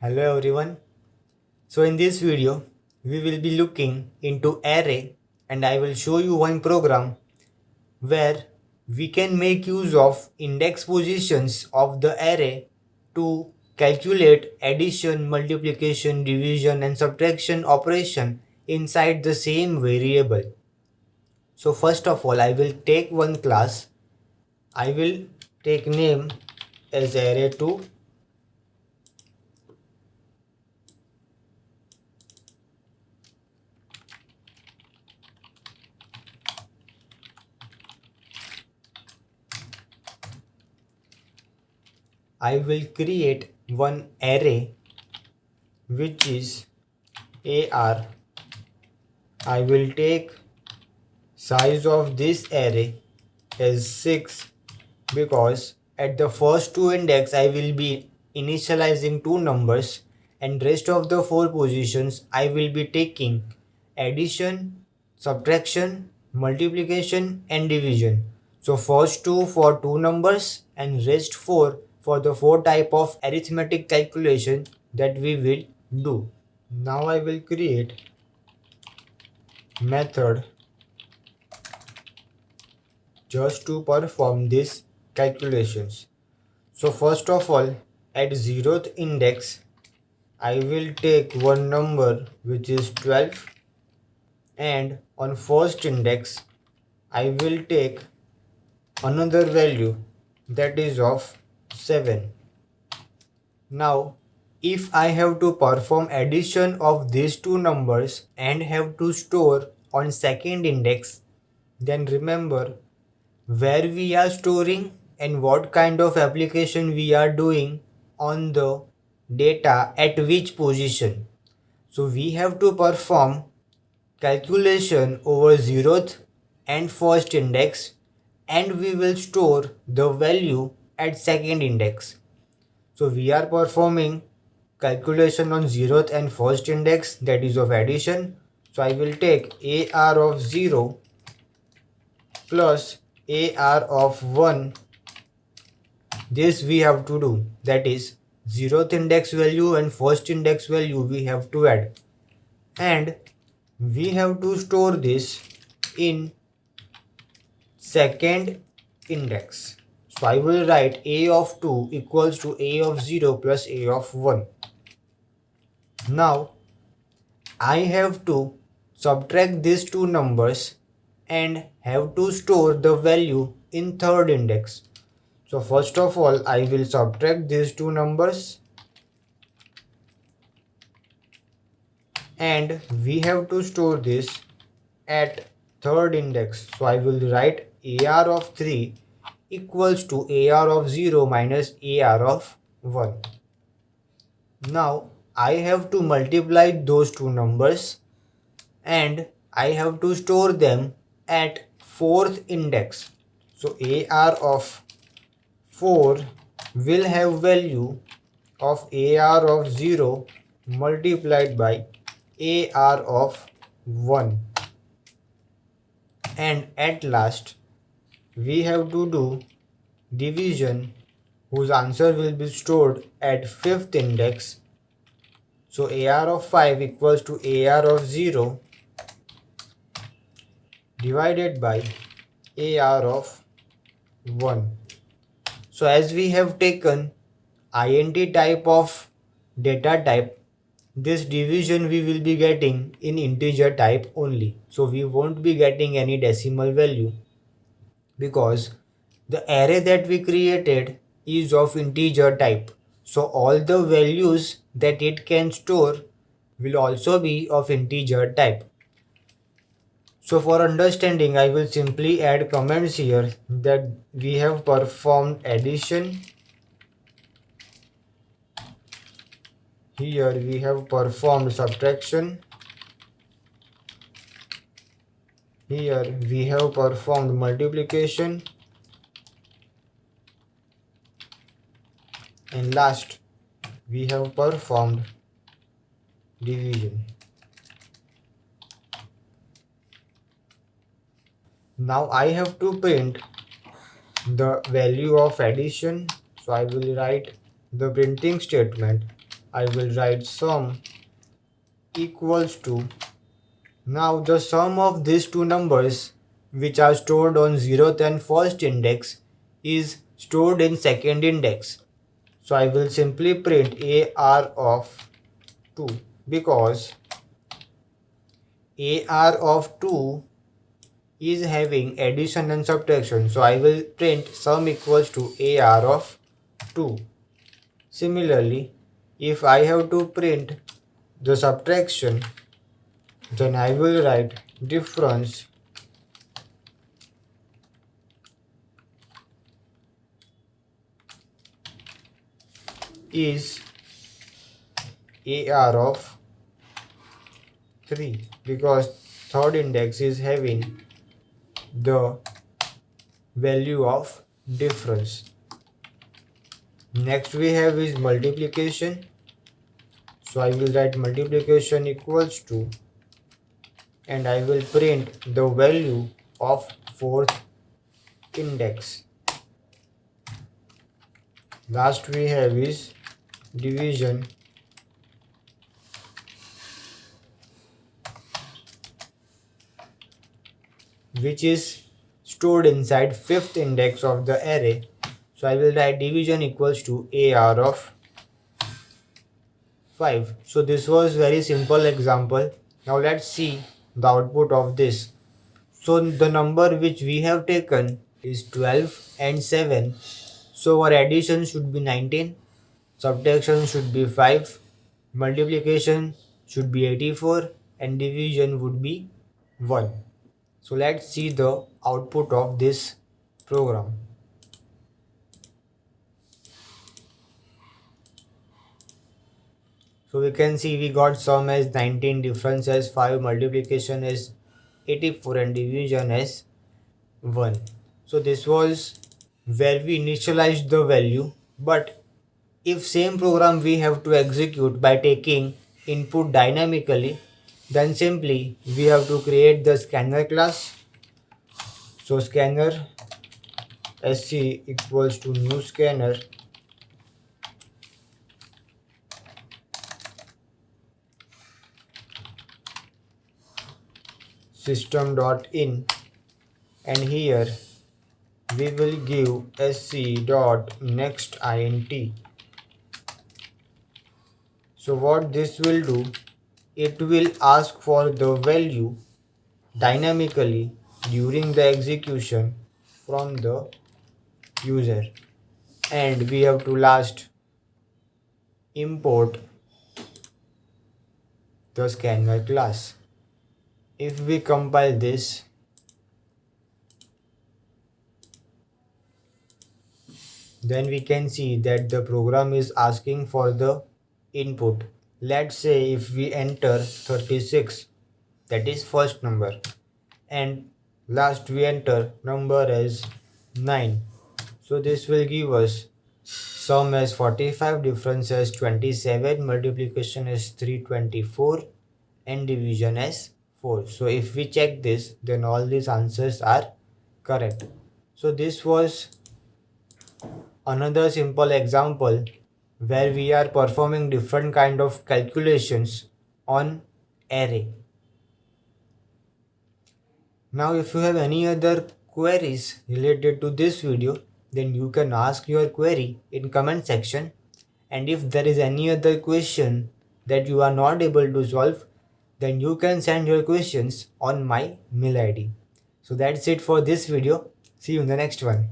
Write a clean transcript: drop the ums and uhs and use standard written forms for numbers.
Hello everyone. So in this video we will be looking into array and I will show you one program where we can make use of index positions of the array to calculate addition, multiplication, division and subtraction operation inside the same variable. So first of all I will take one class. I will take name as array2. I will create one array which is AR. I will take size of this array as 6 because at the first two index I will be initializing two numbers and rest of the four positions I will be taking addition, subtraction, multiplication and division. So first two for two numbers and rest four for the four type of arithmetic calculation that we will do. Now I will create method just to perform these calculations. So first of all, at 0th index, I will take one number which is 12 and on first index, I will take another value that is of 7. Now, if I have to perform addition of these two numbers and have to store on second index, then remember where we are storing and what kind of application we are doing on the data at which position. So we have to perform calculation over 0th and first index and we will store the value at second index. So we are performing calculation on 0th and first index, that is of addition. So I will take AR of 0 plus AR of 1. This we have to do, that is 0th index value and first index value we have to add and we have to store this in second index. So I will write A of 2 equals to A of 0 plus A of 1. Now I have to subtract these two numbers and have to store the value in third index. So first of all I will subtract these two numbers and we have to store this at third index. So I will write AR of 3 equals to AR of 0 minus AR of 1. Now I have to multiply those two numbers and I have to store them at fourth index. So AR of 4 will have value of AR of 0 multiplied by AR of 1. And at last we have to do division whose answer will be stored at fifth index. So AR of 5 equals to AR of 0 divided by AR of 1. So as we have taken int type of data type, this division we will be getting in integer type only. So we won't be getting any decimal value because the array that we created is of integer type. So all the values that it can store will also be of integer type. So for understanding, I will simply add comments here that we have performed addition. Here we have performed subtraction. Here we have performed multiplication. And last, we have performed division. Now I have to print the value of addition. So I will write the printing statement I will write sum equals to, now the sum of these two numbers which are stored on 0th and first index is stored in second index. So I will simply print AR of 2 because AR of 2 is having addition and subtraction. So I will print sum equals to AR of 2. Similarly, if I have to print the subtraction, then I will write difference is AR of 3 because third index is having the value of difference. Next we have is multiplication. So I will write multiplication equals to, and I will print the value of fourth index. Last we have is division, which is stored inside fifth index of the array. So I will write division equals to AR of 5. So this was very simple example. Now let's see the output of this. So the number which we have taken is 12 and 7. So our addition should be 19, subtraction should be 5, multiplication should be 84, and division would be 1. So let's see the output of this program. So we can see we got sum as 19, difference as 5, multiplication as 84, and division as 1. So this was where we initialized the value, but if same program we have to execute by taking input dynamically, then simply we have to create the scanner class. So scanner sc equals to new scanner, system.in, and here we will give sc.nextInt. So what this will do, it will ask for the value dynamically during the execution from the user, and we have to last import the scanner class. If we compile this, then we can see that the program is asking for the input. Let's say if we enter 36, that is first number, and last we enter number as 9. So this will give us sum as 45, difference as 27, multiplication as 324, and division as 4. So if we check this, then all these answers are correct. So this was another simple example where we are performing different kind of calculations on array. Now if you have any other queries related to this video, then you can ask your query in comment section, and if there is any other question that you are not able to solve, then you can send your questions on my mail ID. So that's it for this video. See you in the next one.